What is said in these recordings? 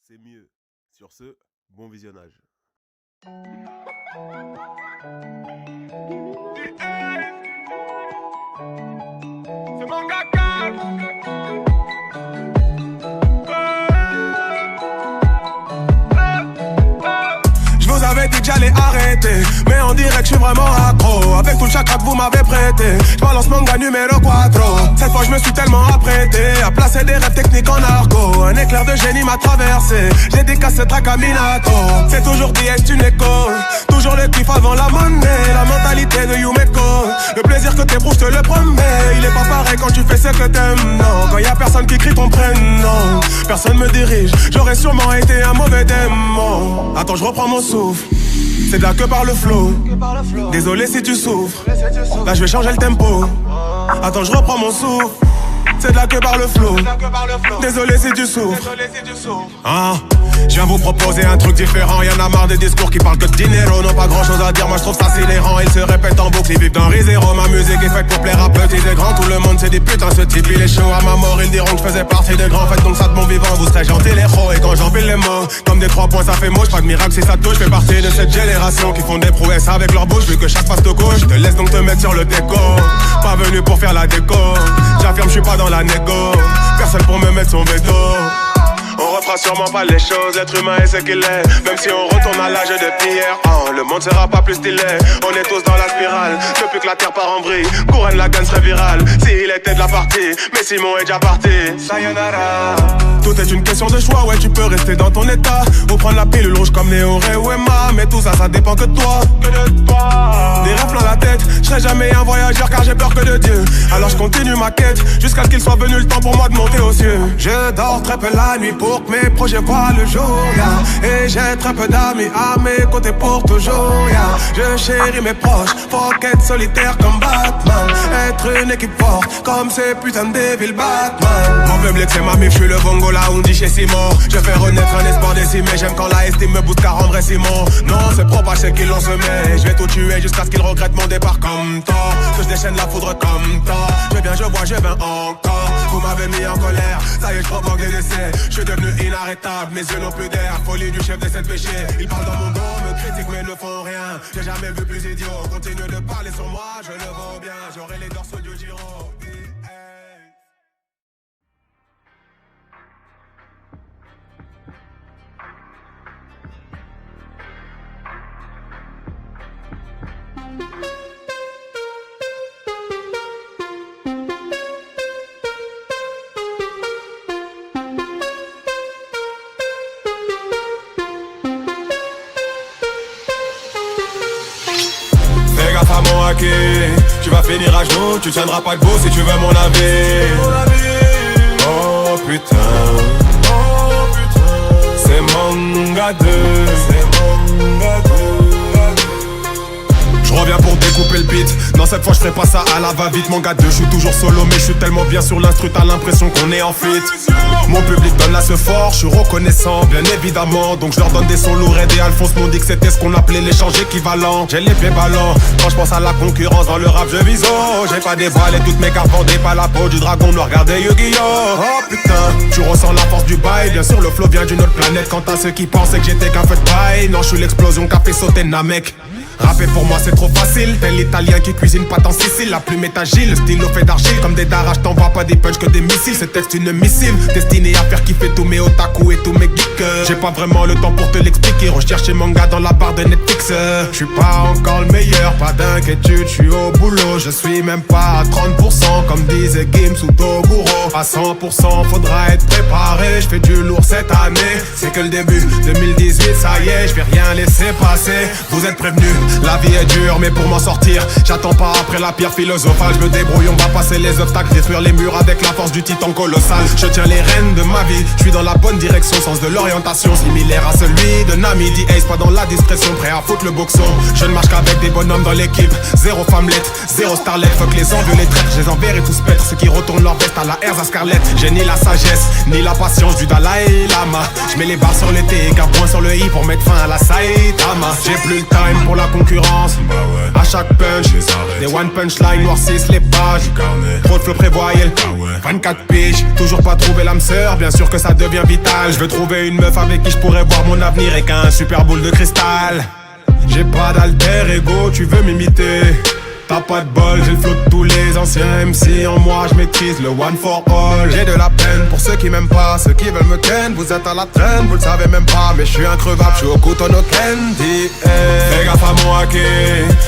c'est mieux. Sur ce, bon visionnage. C'est mon caca. Je vous avais dit que j'allais arrêter, mais on dirait que je suis vraiment accro. Avec tout le chakra que vous m'avez prêté, je balance manga numéro 4. Cette fois je me suis tellement apprêté à placer des rêves techniques en argot. Un éclair de génie m'a traversé, j'ai des cassettes à Caminato. C'est toujours dit est une écho, toujours le kiff avant la monnaie. La mentalité de Yumeko, le plaisir que t'éprouves je te le promets. Il est pas pareil quand tu fais ce que t'aimes, non. Quand y a personne qui crie ton prénom, personne me dirige, j'aurais sûrement été un mauvais démon. Attends je reprends mon souffle, c'est de là que par le flow. Désolé si tu souffres, là je vais changer le tempo. Attends je reprends mon souffle, c'est de là que par le flow. Désolé si tu souffres. Ah, je viens vous proposer un truc différent. Y'en a marre des discours qui parlent que de dinero. Non pas grand chose à dire, moi je trouve ça sidérant. Ils se répètent en boucle, ils vivent dans Rizero. Ma musique est faite pour plaire à petits et grands. Tout le monde se dit putain ce type il est chaud. À ma mort ils diront que je faisais partie des grands. Faites donc ça de mon vivant, vous serez gentils les héros. Et quand j'empile les mots, comme des 3 points ça fait moche. Pas de miracle si ça touche, je fais partie de cette génération qui font des prouesses avec leur bouche. Vu que chaque face de gauche, je te laisse donc te mettre sur le déco. Pas venu pour faire la déco, j'affirme je suis pas dans la négo. Personne pour me mettre son veto. On refera sûrement pas les choses, l'être humain est ce qu'il est. Même si on retourne à l'âge de pierre, oh, le monde sera pas plus stylé. On est tous dans la spirale, depuis que la terre part en vrille. Couronne la gagne serait virale, s'il était de la partie. Mais Simon est déjà parti, sayonara. Tout est une question de choix, ouais tu peux rester dans ton état ou prendre la pilule rouge comme Néo Ré ou Emma. Mais tout ça, ça dépend que de toi, Des rêves plein la tête, je serai jamais un voyageur car j'ai peur que de Dieu. Alors je continue ma quête, jusqu'à ce qu'il soit venu le temps pour moi de monter aux cieux. Je dors très peu la nuit pour que mes projets voient le jour, yeah. Et j'ai très peu d'amis à mes côtés pour toujours, yeah. Je chéris mes proches, faut qu'être solitaire comme Batman. Être une équipe forte comme ces putains de Devil Batman. Mon public c'est ma mif, je suis le bongo là on dit chez Simon. Je fais renaître un espoir décimé, j'aime quand la estime me booste car en vrai Simon. Non c'est propage c'est qu'ils l'ont semé, je vais tout tuer jusqu'à ce qu'ils regrettent mon départ comme temps. Que je déchaîne la foudre comme temps. Je viens, je vois, je viens encore. Vous m'avez mis en colère, ça y est je provoque des décès. Je suis devenu inarrêtable, mes yeux n'ont plus d'air. Folie du chef des 7 péchés, ils parlent dans mon dos, me critiquent mais ne font rien. J'ai jamais vu plus idiot, continue de parler sur moi, je le vaux bien. J'aurai les dorsaux du Giro. Tu vas finir à genoux, tu tiendras pas debout si tu veux mon avis. Oh putain, c'est Manga 2. Je reviens pour découper le beat. Non cette fois je ferai pas ça à la va-vite. Manga 2, je suis toujours solo mais je suis tellement bien sur l'instru. T'as l'impression qu'on est en feat. Mon public donne la ce fort, je suis reconnaissant bien évidemment. Donc je leur donne des sons lourds et Alphonse m'ont dit que c'était ce qu'on appelait l'échange équivalent. J'ai les pieds ballants, quand je pense à la concurrence dans le rap je vise haut. J'ai pas dévoilé toutes mes cartes, vendées pas la peau du dragon noir, regardez Yu-Gi-Oh. Oh putain, tu ressens la force du bail. Bien sûr le flow vient d'une autre planète. Quant à ceux qui pensaient que j'étais qu'un feu de paille, non je suis l'explosion qu'a fait sauter Namek. Rapper pour moi c'est trop facile, tel l'italien qui cuisine pas en Sicile. La plume est agile, le stylo fait d'argile. Comme des darrages t'envoies pas des punchs que des missiles. Ce texte une missive, destinée à faire kiffer tous mes otaku et tous mes geeks. J'ai pas vraiment le temps pour te l'expliquer, rechercher manga dans la barre de Netflix. Je suis pas encore le meilleur, pas d'inquiétude, je suis au boulot. Je suis même pas à 30% comme disait Gims ou Toguro. À 100% faudra être préparé, je fais du lourd cette année. C'est que le début, 2018 ça y est, je vais rien laisser passer. Vous êtes prévenus, la vie est dure mais pour m'en sortir j'attends pas après la pierre philosophale. Je me débrouille, on va passer les obstacles, détruire les murs avec la force du titan colossal. Je tiens les rênes de ma vie, je suis dans la bonne direction. Sens de l'orientation similaire à celui de Nami. The Ace, pas dans la discrétion, prêt à foutre le boxon. Je ne marche qu'avec des bonhommes dans l'équipe. Zéro femmelette, zéro starlet. Fuck les envieux, les traîtres, je les enverrai tous pètre. Ceux qui retournent leur veste à la Herz à Scarlett. J'ai ni la sagesse, ni la patience du Dalai Lama. Je mets les barres sur le T, 4 points sur le I pour mettre fin à la Saitama. J'ai plus le time pour la concurrence. À chaque punch, des one punchline noircissent les pages. Trop de flow prévoyel, 24 piges, toujours pas trouvé l'âme sœur, bien sûr que ça devient vital. Je veux trouver une meuf avec qui je pourrais voir mon avenir et qu'un super boule de cristal. J'ai pas d'alter ego, tu veux m'imiter. T'as pas de bol, j'ai le flow de tous les anciens MC. En moi je maîtrise le one for all. J'ai de la peine pour ceux qui m'aiment pas, ceux qui veulent me ken. Vous êtes à la traîne, vous le savez même pas, mais je suis increvable, je suis au couteau no candy. Fais gaffe à mon hacké,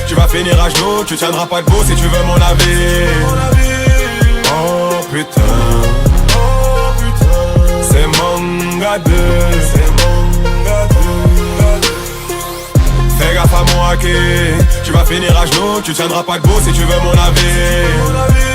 tu vas finir à genoux, tu tiendras pas debout si tu veux mon avis. Oh putain, c'est mon gars 2, Fais gaffe à mon hacké, tu vas finir à genoux, tu tiendras pas debout si tu veux mon avis.